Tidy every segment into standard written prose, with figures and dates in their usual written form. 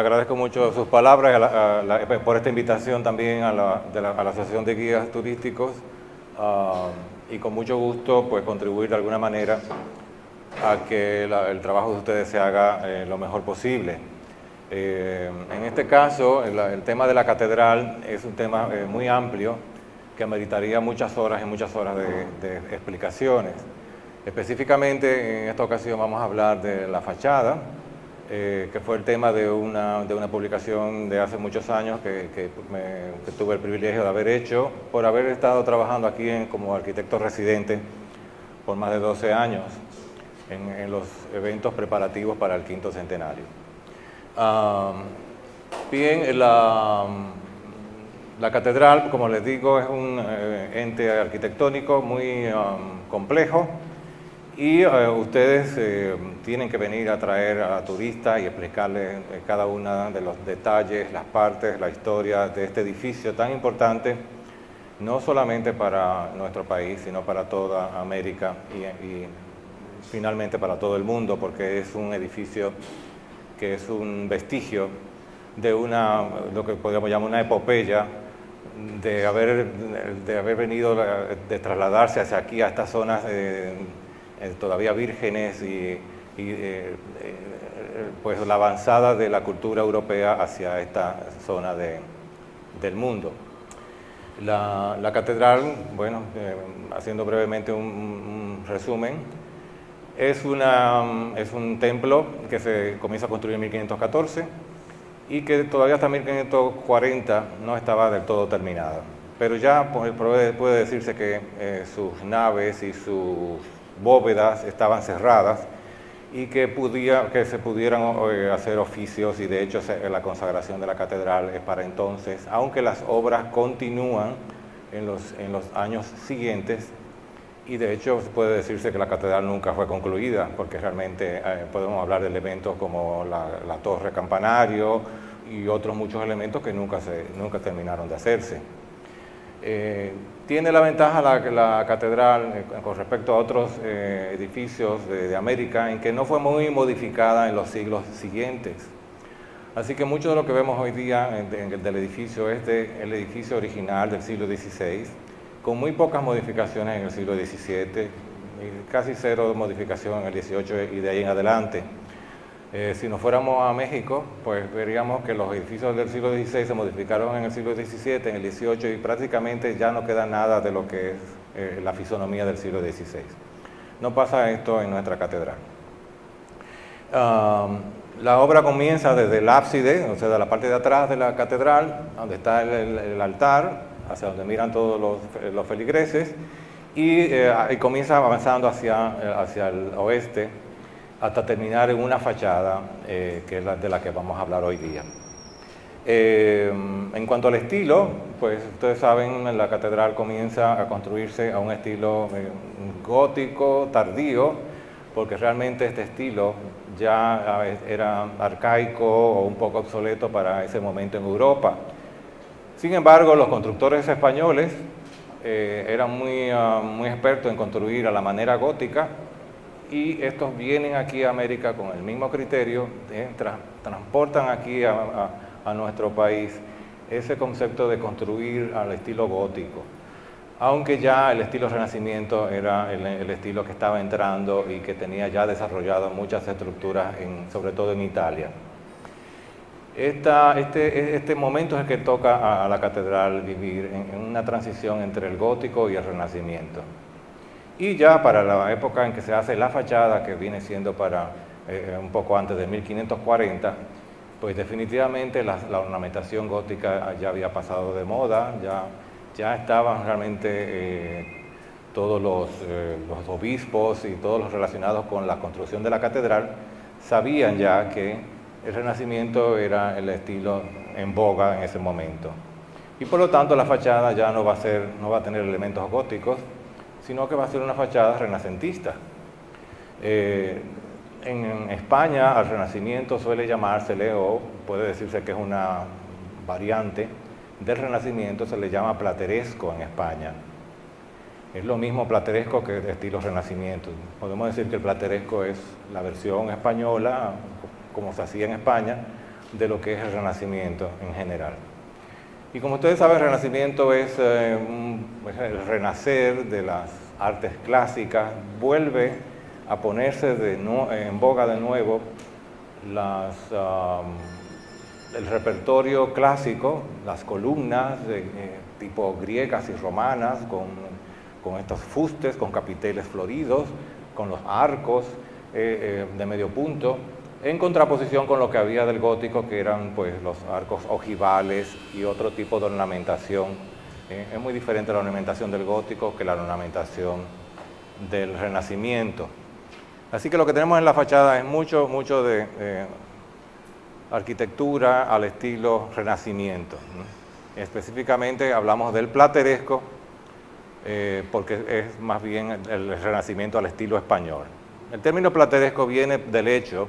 agradezco mucho sus palabras por esta invitación también a la Asociación de Guías Turísticos y con mucho gusto pues contribuir de alguna manera a que el trabajo de ustedes se haga lo mejor posible. En este caso, el tema de la catedral es un tema muy amplio que ameritaría muchas horas y muchas horas de explicaciones. Específicamente en esta ocasión vamos a hablar de la fachada, que fue el tema de una publicación de hace muchos años que tuve el privilegio de haber hecho por haber estado trabajando aquí como arquitecto residente por más de 12 años en los eventos preparativos para el quinto centenario. Bien, la catedral, como les digo, es un ente arquitectónico muy complejo. Y ustedes tienen que venir a traer a turistas y explicarles cada uno de los detalles, las partes, la historia de este edificio tan importante, no solamente para nuestro país, sino para toda América y finalmente para todo el mundo, porque es un edificio que es un vestigio de lo que podríamos llamar una epopeya de haber venido, de trasladarse hacia aquí, a estas zonas todavía vírgenes y pues la avanzada de la cultura europea hacia esta zona del mundo. La catedral, bueno, haciendo brevemente un resumen, es un templo que se comienza a construir en 1514 y que todavía hasta 1540 no estaba del todo terminada. Pero ya puede decirse que sus naves y sus bóvedas estaban cerradas y que se pudieran hacer oficios, y de hecho la consagración de la catedral es para entonces, aunque las obras continúan en los años siguientes, y de hecho puede decirse que la catedral nunca fue concluida, porque realmente podemos hablar de elementos como la torre campanario y otros muchos elementos que nunca terminaron de hacerse. Tiene la ventaja la catedral con respecto a otros edificios de América en que no fue muy modificada en los siglos siguientes. Así que mucho de lo que vemos hoy día del edificio es el edificio original del siglo XVI, con muy pocas modificaciones en el siglo XVII, y casi cero modificación en el XVIII y de ahí en adelante. Si nos fuéramos a México, pues veríamos que los edificios del siglo XVI se modificaron en el siglo XVII, en el XVIII, y prácticamente ya no queda nada de lo que es la fisonomía del siglo XVI. No pasa esto en nuestra catedral. La obra comienza desde el ábside, o sea, de la parte de atrás de la catedral, donde está el altar, hacia donde miran todos los feligreses, y comienza avanzando hacia el oeste, hasta terminar en una fachada, que es de la que vamos a hablar hoy día. En cuanto al estilo, pues ustedes saben, la catedral comienza a construirse a un estilo gótico tardío, porque realmente este estilo ya era arcaico o un poco obsoleto para ese momento en Europa. Sin embargo, los constructores españoles eran muy expertos en construir a la manera gótica, y estos vienen aquí a América con el mismo criterio, transportan aquí a nuestro país ese concepto de construir al estilo gótico, aunque ya el estilo Renacimiento era el estilo que estaba entrando y que tenía ya desarrollado muchas estructuras, sobre todo en Italia. Este momento es el que toca a la catedral vivir en una transición entre el gótico y el Renacimiento. Y ya para la época en que se hace la fachada, que viene siendo para un poco antes de 1540, pues definitivamente la ornamentación gótica ya había pasado de moda, ya estaban realmente todos los obispos y todos los relacionados con la construcción de la catedral, sabían ya que el Renacimiento era el estilo en boga en ese momento. Y por lo tanto la fachada ya no va a tener elementos góticos, sino que va a ser una fachada renacentista. En España al Renacimiento suele llamársele, o puede decirse que es una variante del Renacimiento, se le llama plateresco en España. Es lo mismo plateresco que de estilo Renacimiento. Podemos decir que el plateresco es la versión española, como se hacía en España, de lo que es el Renacimiento en general. Y como ustedes saben, el Renacimiento es el renacer de las artes clásicas, vuelve a ponerse en boga de nuevo el repertorio clásico, las columnas de tipo griegas y romanas, con estos fustes, con capiteles floridos, con los arcos de medio punto, en contraposición con lo que había del gótico, que eran pues los arcos ojivales y otro tipo de ornamentación. Es muy diferente la ornamentación del gótico que la ornamentación del Renacimiento. Así que lo que tenemos en la fachada es mucho de arquitectura al estilo Renacimiento. Específicamente hablamos del plateresco, porque es más bien el Renacimiento al estilo español. El término plateresco viene del hecho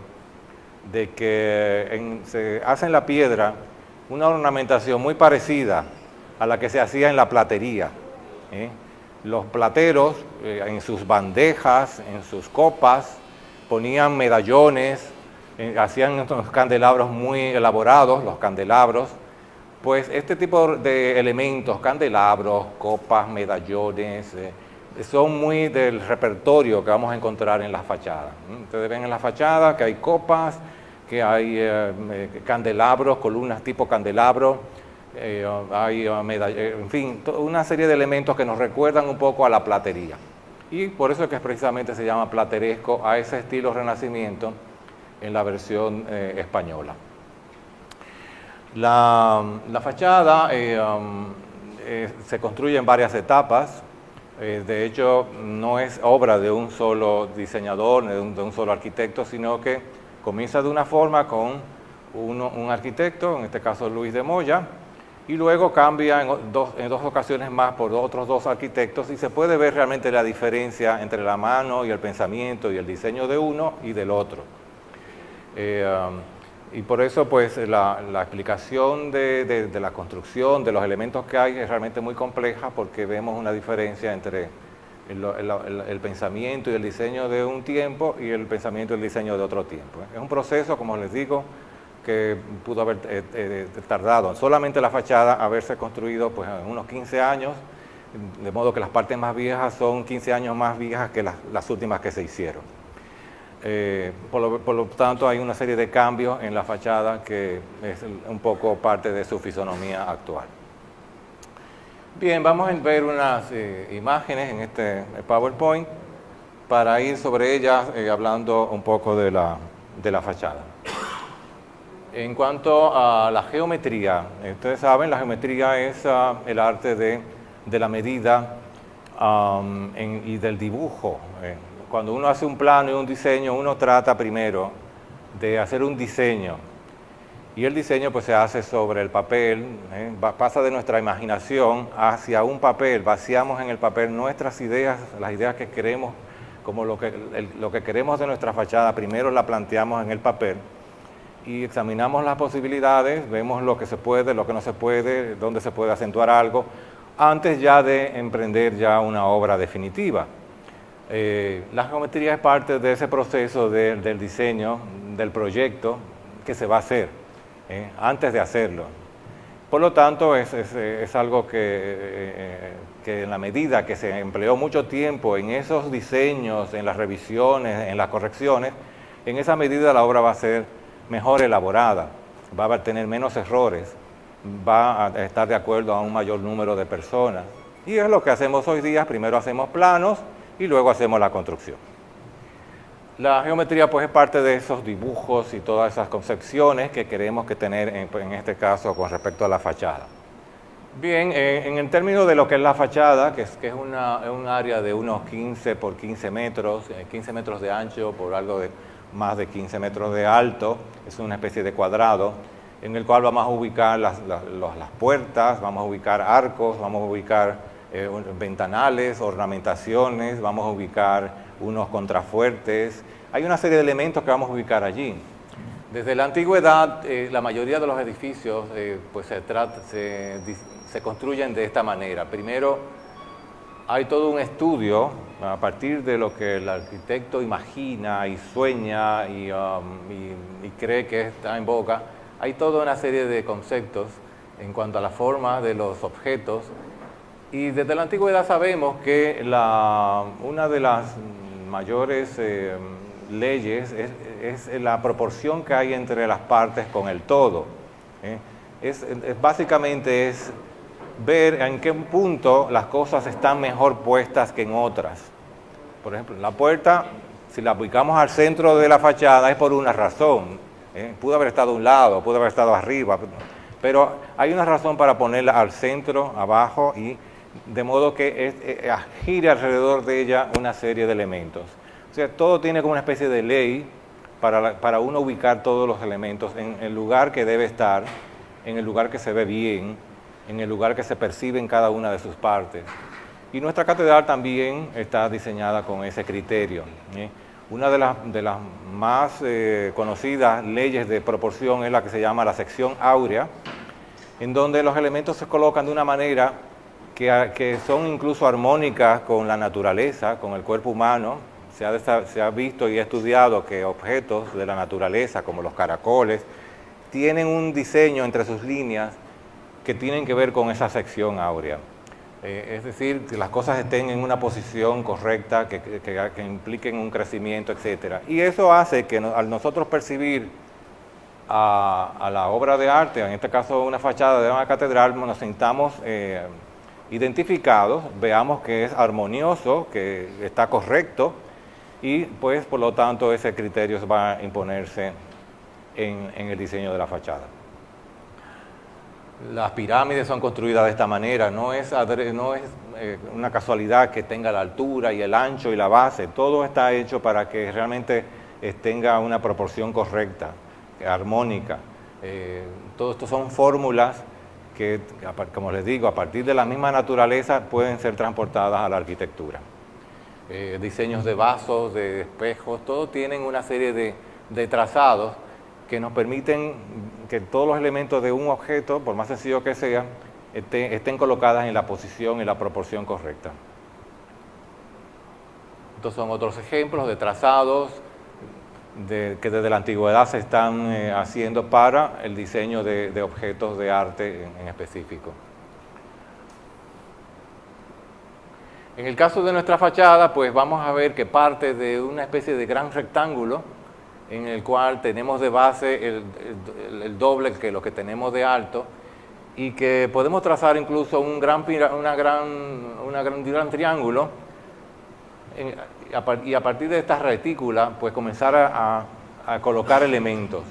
de que se hace en la piedra una ornamentación muy parecida a la que se hacía en la platería. Los plateros en sus bandejas, en sus copas, ponían medallones, hacían estos candelabros muy elaborados, los candelabros. Pues este tipo de elementos, candelabros, copas, medallones, son muy del repertorio que vamos a encontrar en las fachadas. Ustedes ven en la fachada que hay copas, que hay candelabros, columnas tipo candelabro, hay en fin, una serie de elementos que nos recuerdan un poco a la platería. Y por eso es que precisamente se llama plateresco a ese estilo Renacimiento en la versión española. La fachada se construye en varias etapas. De hecho, no es obra de un solo diseñador, de un solo arquitecto, sino que comienza de una forma con un arquitecto, en este caso Luis de Moya, y luego cambia en dos ocasiones más por otros dos arquitectos, y se puede ver realmente la diferencia entre la mano y el pensamiento y el diseño de uno y del otro. Y por eso pues la explicación de la construcción, de los elementos que hay es realmente muy compleja, porque vemos una diferencia entre el pensamiento y el diseño de un tiempo y el pensamiento y el diseño de otro tiempo. Es un proceso, como les digo, que pudo haber tardado solamente la fachada haberse construido pues en unos 15 años, de modo que las partes más viejas son 15 años más viejas que las últimas que se hicieron. Por lo tanto, hay una serie de cambios en la fachada que es un poco parte de su fisonomía actual. Bien, vamos a ver unas imágenes en este PowerPoint para ir sobre ellas hablando un poco de la fachada. En cuanto a la geometría, ustedes saben, la geometría es el arte de la medida y del dibujo. Cuando uno hace un plano y un diseño, uno trata primero de hacer un diseño. Y el diseño pues se hace sobre el papel, pasa de nuestra imaginación hacia un papel, vaciamos en el papel nuestras ideas, las ideas que queremos, como lo que queremos de nuestra fachada, primero la planteamos en el papel y examinamos las posibilidades, vemos lo que se puede, lo que no se puede, dónde se puede acentuar algo, antes ya de emprender ya una obra definitiva. La geometría es parte de ese proceso del diseño, del proyecto que se va a hacer, antes de hacerlo. Por lo tanto, es algo que en la medida que se empleó mucho tiempo en esos diseños, en las revisiones, en las correcciones, en esa medida la obra va a ser mejor elaborada, va a tener menos errores, va a estar de acuerdo a un mayor número de personas. Y es lo que hacemos hoy día, primero hacemos planos y luego hacemos la construcción. La geometría pues es parte de esos dibujos y todas esas concepciones que queremos tener en este caso con respecto a la fachada. Bien, en el término de lo que es la fachada, que es un área de unos 15 por 15 metros, 15 metros de ancho por algo de más de 15 metros de alto, es una especie de cuadrado en el cual vamos a ubicar las puertas, vamos a ubicar arcos, vamos a ubicar ventanales, ornamentaciones, vamos a ubicar unos contrafuertes. Hay una serie de elementos que vamos a ubicar allí. Desde la antigüedad, la mayoría de los edificios pues se construyen de esta manera. Primero, hay todo un estudio a partir de lo que el arquitecto imagina y sueña y cree que está en boca. hay toda una serie de conceptos en cuanto a la forma de los objetos, y desde la antigüedad sabemos que una de las mayores leyes es la proporción que hay entre las partes con el todo. Básicamente es ver en qué punto las cosas están mejor puestas que en otras. Por ejemplo, la puerta, si la ubicamos al centro de la fachada es por una razón. Pudo haber estado a un lado, pudo haber estado arriba, pero hay una razón para ponerla al centro, abajo, y de modo que gire alrededor de ella una serie de elementos. O sea, todo tiene como una especie de ley para uno ubicar todos los elementos en el lugar que debe estar, en el lugar que se ve bien, en el lugar que se percibe en cada una de sus partes. Y nuestra catedral también está diseñada con ese criterio. Una de las más conocidas leyes de proporción es la que se llama la sección áurea, en donde los elementos se colocan de una manera que son incluso armónicas con la naturaleza, con el cuerpo humano. Se ha visto y estudiado que objetos de la naturaleza, como los caracoles, tienen un diseño entre sus líneas que tienen que ver con esa sección áurea. Es decir, que las cosas estén en una posición correcta, que impliquen un crecimiento, etc. Y eso hace que al nosotros percibir a la obra de arte, en este caso una fachada de una catedral, nos sintamos identificados, veamos que es armonioso, que está correcto, y pues por lo tanto ese criterio va a imponerse en el diseño de la fachada. Las pirámides son construidas de esta manera, no es una casualidad que tenga la altura y el ancho y la base, todo está hecho para que realmente tenga una proporción correcta, armónica. Todo esto son fórmulas que, como les digo, a partir de la misma naturaleza pueden ser transportadas a la arquitectura. Diseños de vasos, de espejos, todos tienen una serie de trazados que nos permiten que todos los elementos de un objeto, por más sencillo que sea, estén colocadas en la posición y la proporción correcta. Estos son otros ejemplos de trazados que desde la antigüedad se están haciendo para el diseño de objetos de arte en específico. En el caso de nuestra fachada, pues vamos a ver que parte de una especie de gran rectángulo en el cual tenemos de base el doble que lo que tenemos de alto, y que podemos trazar incluso un gran triángulo, y a partir de esta retícula pues comenzar a colocar elementos.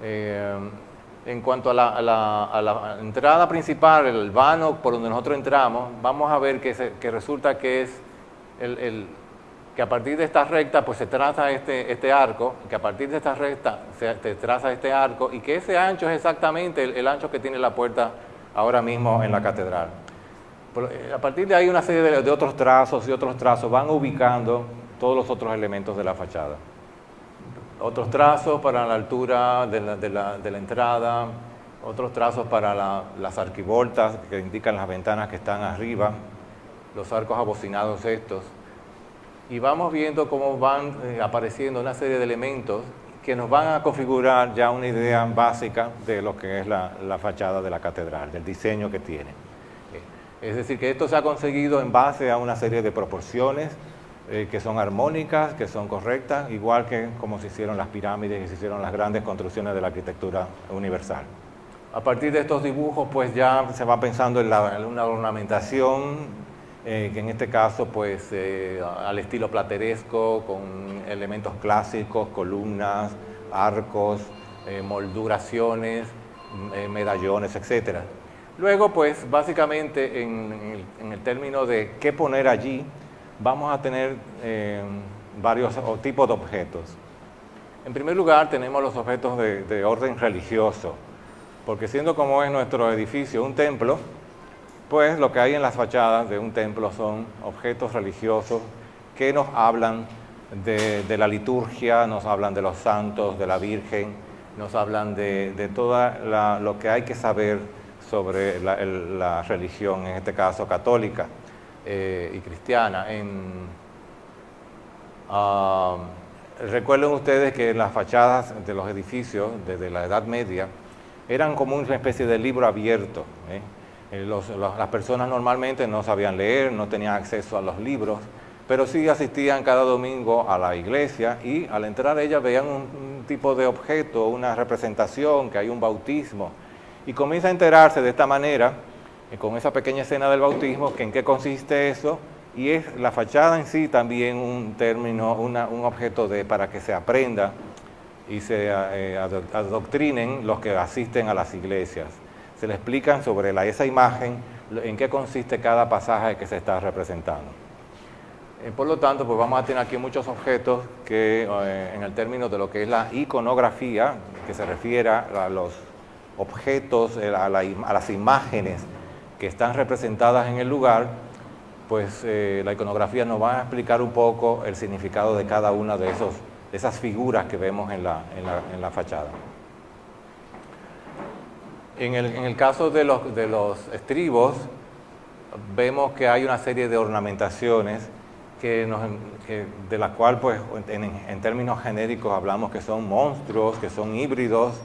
En cuanto a la entrada principal, el vano por donde nosotros entramos, vamos a ver que resulta que es que a partir de esta recta pues se traza este arco, que a partir de esta recta se traza este arco, y que ese ancho es exactamente el ancho que tiene la puerta ahora mismo en la catedral. A partir de ahí una serie de otros trazos y otros trazos van ubicando todos los otros elementos de la fachada. Otros trazos para la altura de la entrada, otros trazos para las arquivoltas que indican las ventanas que están arriba, los arcos abocinados estos. Y vamos viendo cómo van apareciendo una serie de elementos que nos van a configurar ya una idea básica de lo que es la fachada de la catedral, del diseño que tiene. Es decir, que esto se ha conseguido en base a una serie de proporciones que son armónicas, que son correctas, igual que como se hicieron las pirámides y se hicieron las grandes construcciones de la arquitectura universal. A partir de estos dibujos, pues ya se va pensando en una ornamentación, que en este caso pues al estilo plateresco, con elementos clásicos, columnas, arcos, molduraciones, medallones, etc. Luego pues básicamente en el término de qué poner allí, vamos a tener varios tipos de objetos. En primer lugar tenemos los objetos de orden religioso, porque siendo como es nuestro edificio un templo, pues lo que hay en las fachadas de un templo son objetos religiosos que nos hablan de la liturgia, nos hablan de los santos, de la Virgen, nos hablan de todo lo que hay que saber sobre la religión, en este caso católica y cristiana. Recuerden ustedes que en las fachadas de los edificios desde la Edad Media eran como una especie de libro abierto. Las personas normalmente no sabían leer, no tenían acceso a los libros, pero sí asistían cada domingo a la iglesia y al entrar ellas veían un tipo de objeto, una representación, que hay un bautismo, y comienza a enterarse de esta manera, con esa pequeña escena del bautismo, que en qué consiste eso, y es la fachada en sí también un término, un objeto para que se aprenda y se adoctrinen los que asisten a las iglesias. Se le explican sobre esa imagen, en qué consiste cada pasaje que se está representando. Por lo tanto, pues vamos a tener aquí muchos objetos que en el término de lo que es la iconografía, que se refiere a los objetos, a las imágenes que están representadas en el lugar, pues la iconografía nos va a explicar un poco el significado de cada una de esas figuras que vemos en la fachada. En el caso de los estribos, vemos que hay una serie de ornamentaciones de la cual, pues, en términos genéricos hablamos que son monstruos, que son híbridos,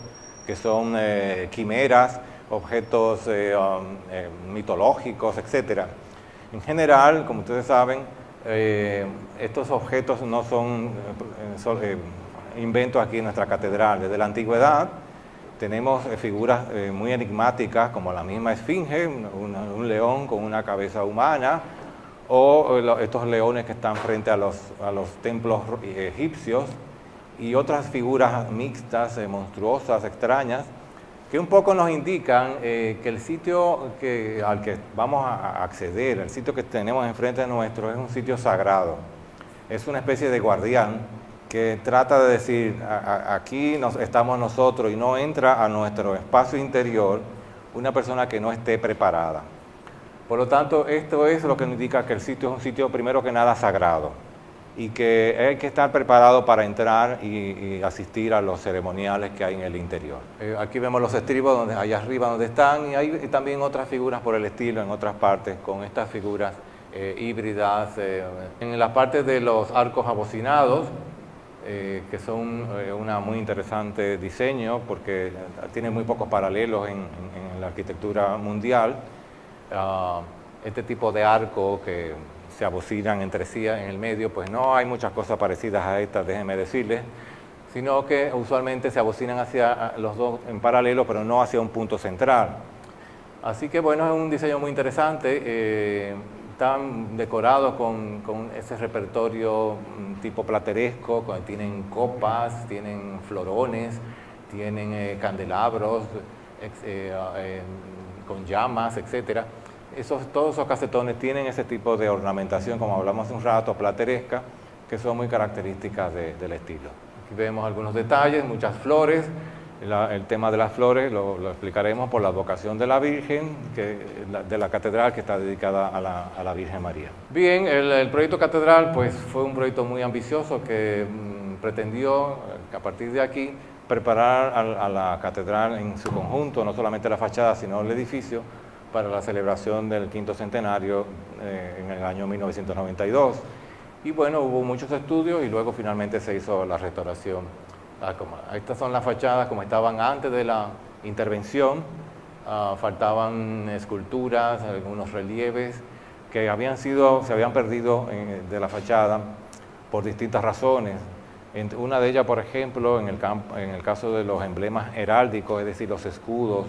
que son quimeras, objetos mitológicos, etc. En general, como ustedes saben, estos objetos no son inventos aquí en nuestra catedral. Desde la antigüedad tenemos figuras muy enigmáticas, como la misma esfinge, un león con una cabeza humana, o estos leones que están frente a los templos egipcios, y otras figuras mixtas, monstruosas, extrañas, que un poco nos indican que el sitio al que vamos a acceder, el sitio que tenemos enfrente de nuestro, es un sitio sagrado. Es una especie de guardián que trata de decir, aquí estamos nosotros, y no entra a nuestro espacio interior una persona que no esté preparada. Por lo tanto, esto es lo que nos indica que el sitio es un sitio, primero que nada, sagrado, y que hay que estar preparado para entrar y asistir a los ceremoniales que hay en el interior. Aquí vemos los estribos, allá arriba donde están, y hay también otras figuras por el estilo en otras partes, con estas figuras híbridas. En la parte de los arcos abocinados, que son una muy interesante diseño, porque tiene muy pocos paralelos en la arquitectura mundial. Este tipo de arco que se abocinan entre sí en el medio, pues no hay muchas cosas parecidas a estas, déjenme decirles, sino que usualmente se abocinan hacia los dos en paralelo, pero no hacia un punto central. Así que bueno, es un diseño muy interesante. Están decorados con ese repertorio tipo plateresco, tienen copas, tienen florones, tienen candelabros con llamas, etcétera. Todos esos casetones tienen ese tipo de ornamentación, como hablamos hace un rato, plateresca, que son muy características del estilo. Aquí vemos algunos detalles, muchas flores. El tema de las flores lo explicaremos por la advocación de la Virgen, de la catedral, que está dedicada a la Virgen María. Bien, el proyecto catedral pues, fue un proyecto muy ambicioso que pretendió, a partir de aquí, preparar a la catedral en su conjunto, no solamente la fachada, sino el edificio, para la celebración del quinto centenario en el año 1992. Y bueno, hubo muchos estudios y luego finalmente se hizo la restauración. Estas son las fachadas como estaban antes de la intervención. Faltaban esculturas, algunos relieves que se habían perdido de la fachada por distintas razones. Una de ellas, por ejemplo, en el caso de los emblemas heráldicos, es decir, los escudos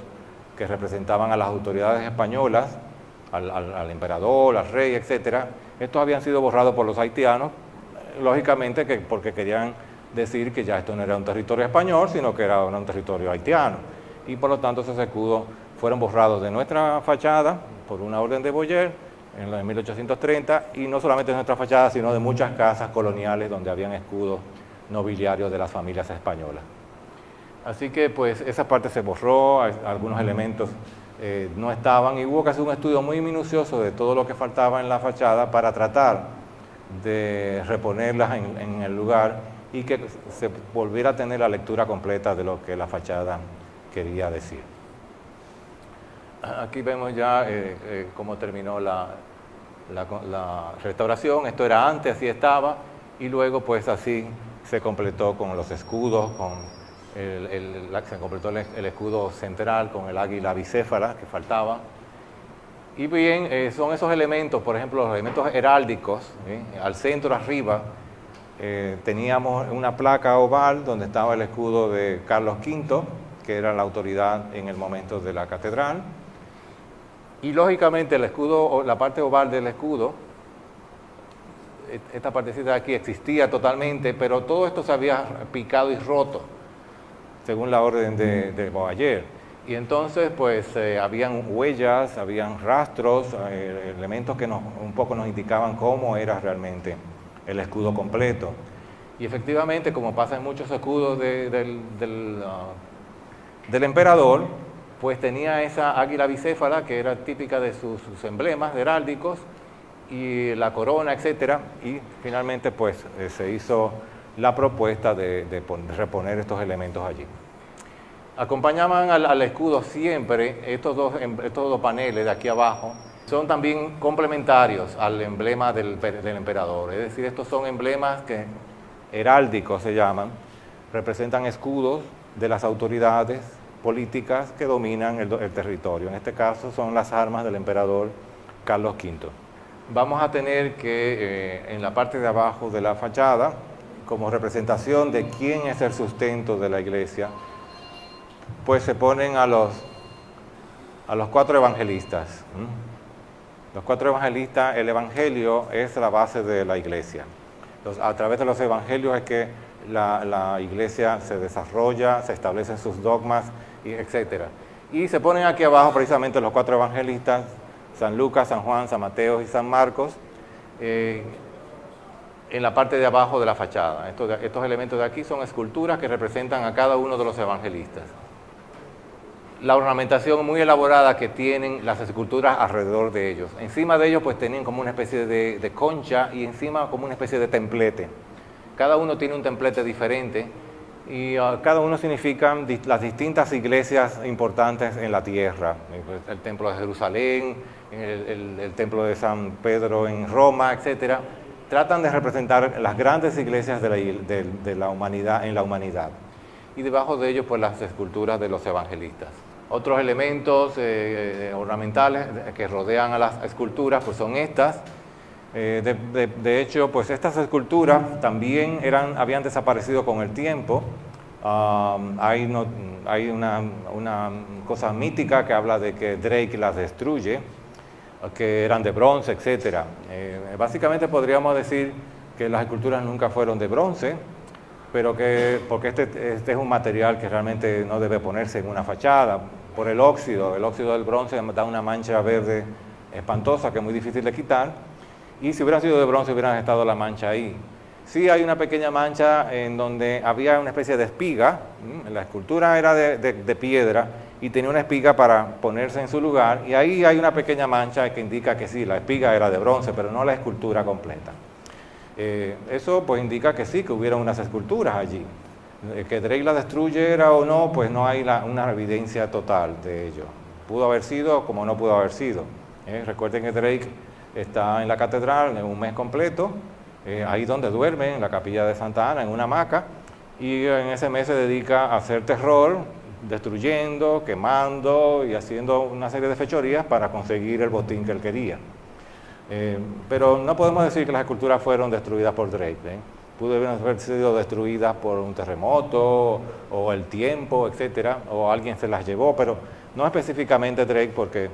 que representaban a las autoridades españolas, al emperador, al rey, etc. Estos habían sido borrados por los haitianos, lógicamente porque querían decir que ya esto no era un territorio español, sino que era un territorio haitiano. Y por lo tanto esos escudos fueron borrados de nuestra fachada por una orden de Boyer en 1830, y no solamente de nuestra fachada, sino de muchas casas coloniales donde habían escudos nobiliarios de las familias españolas. Así que pues esa parte se borró, algunos elementos no estaban, y hubo que hacer un estudio muy minucioso de todo lo que faltaba en la fachada para tratar de reponerlas en el lugar y que se volviera a tener la lectura completa de lo que la fachada quería decir. Aquí vemos ya cómo terminó la restauración. Esto era antes, así estaba, y luego pues así se completó con los escudos, se completó el escudo central con el águila bicéfala que faltaba. Y bien, son esos elementos, por ejemplo, los elementos heráldicos. Al centro, arriba, teníamos una placa oval donde estaba el escudo de Carlos V, que era la autoridad en el momento de la catedral. Y lógicamente el escudo, la parte oval del escudo, esta partecita de aquí existía totalmente, pero todo esto se había picado y roto, según la orden de Boyer. Y entonces, pues, habían huellas, habían rastros, elementos que un poco nos indicaban cómo era realmente el escudo completo. Y efectivamente, como pasa en muchos escudos del emperador, pues tenía esa águila bicéfala que era típica de sus emblemas heráldicos, y la corona, etcétera, y finalmente pues se hizo la propuesta de reponer estos elementos allí. Acompañaban al escudo siempre estos dos paneles de aquí abajo, son también complementarios al emblema del emperador, es decir, estos son emblemas que heráldicos se llaman, representan escudos de las autoridades políticas que dominan el territorio. En este caso son las armas del emperador Carlos V. Vamos a tener que en la parte de abajo de la fachada, como representación de quién es el sustento de la iglesia, pues se ponen a los 4 evangelistas. Los 4 evangelistas, el evangelio es la base de la iglesia. A través de los evangelios es que la iglesia se desarrolla, se establecen sus dogmas, etc. Y se ponen aquí abajo precisamente los 4 evangelistas, San Lucas, San Juan, San Mateo y San Marcos, en la parte de abajo de la fachada. Estos elementos de aquí son esculturas que representan a cada uno de los evangelistas. La ornamentación muy elaborada que tienen las esculturas alrededor de ellos. Encima de ellos pues tenían como una especie de concha y encima como una especie de templete. Cada uno tiene un templete diferente y cada uno significa las distintas iglesias importantes en la tierra. El templo de Jerusalén, el templo de San Pedro en Roma, etc. Tratan de representar las grandes iglesias de la humanidad en la humanidad. Y debajo de ellos pues las esculturas de los evangelistas. Otros elementos ornamentales que rodean a las esculturas pues son estas. De hecho, pues estas esculturas también habían desaparecido con el tiempo. Hay una cosa mítica que habla de que Drake las destruye, que eran de bronce, etc. Básicamente podríamos decir que las esculturas nunca fueron de bronce, pero porque este es un material que realmente no debe ponerse en una fachada. Por el óxido del bronce da una mancha verde espantosa que es muy difícil de quitar, y si hubieran sido de bronce hubieran estado la mancha ahí. Sí hay una pequeña mancha en donde había una especie de espiga, la escultura era de piedra y tenía una espiga para ponerse en su lugar, y ahí hay una pequeña mancha que indica que sí, la espiga era de bronce, pero no la escultura completa. Eso pues indica que sí, que hubieron unas esculturas allí. Que Drake la destruyera o no, pues no hay una evidencia total de ello. Pudo haber sido como no pudo haber sido. Recuerden que Drake está en la catedral en un mes completo, ahí donde duerme, en la capilla de Santa Ana, en una hamaca, y en ese mes se dedica a hacer terror, destruyendo, quemando y haciendo una serie de fechorías para conseguir el botín que él quería. Pero no podemos decir que las esculturas fueron destruidas por Drake. Pudieron haber sido destruidas por un terremoto o el tiempo, etcétera, o alguien se las llevó, pero no específicamente Drake, porque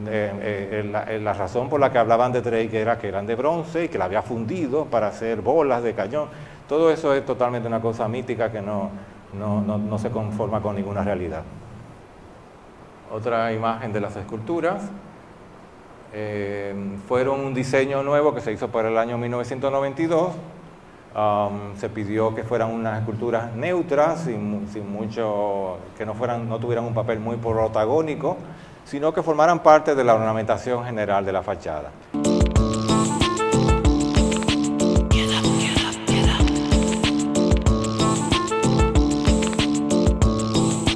la razón por la que hablaban de Drake era que eran de bronce y que la había fundido para hacer bolas de cañón. Todo eso es totalmente una cosa mítica que no se conforma con ninguna realidad. Otra imagen de las esculturas. Fueron un diseño nuevo que se hizo para el año 1992. Se pidió que fueran unas esculturas neutras, sin mucho, que no tuvieran un papel muy protagónico, sino que formaran parte de la ornamentación general de la fachada.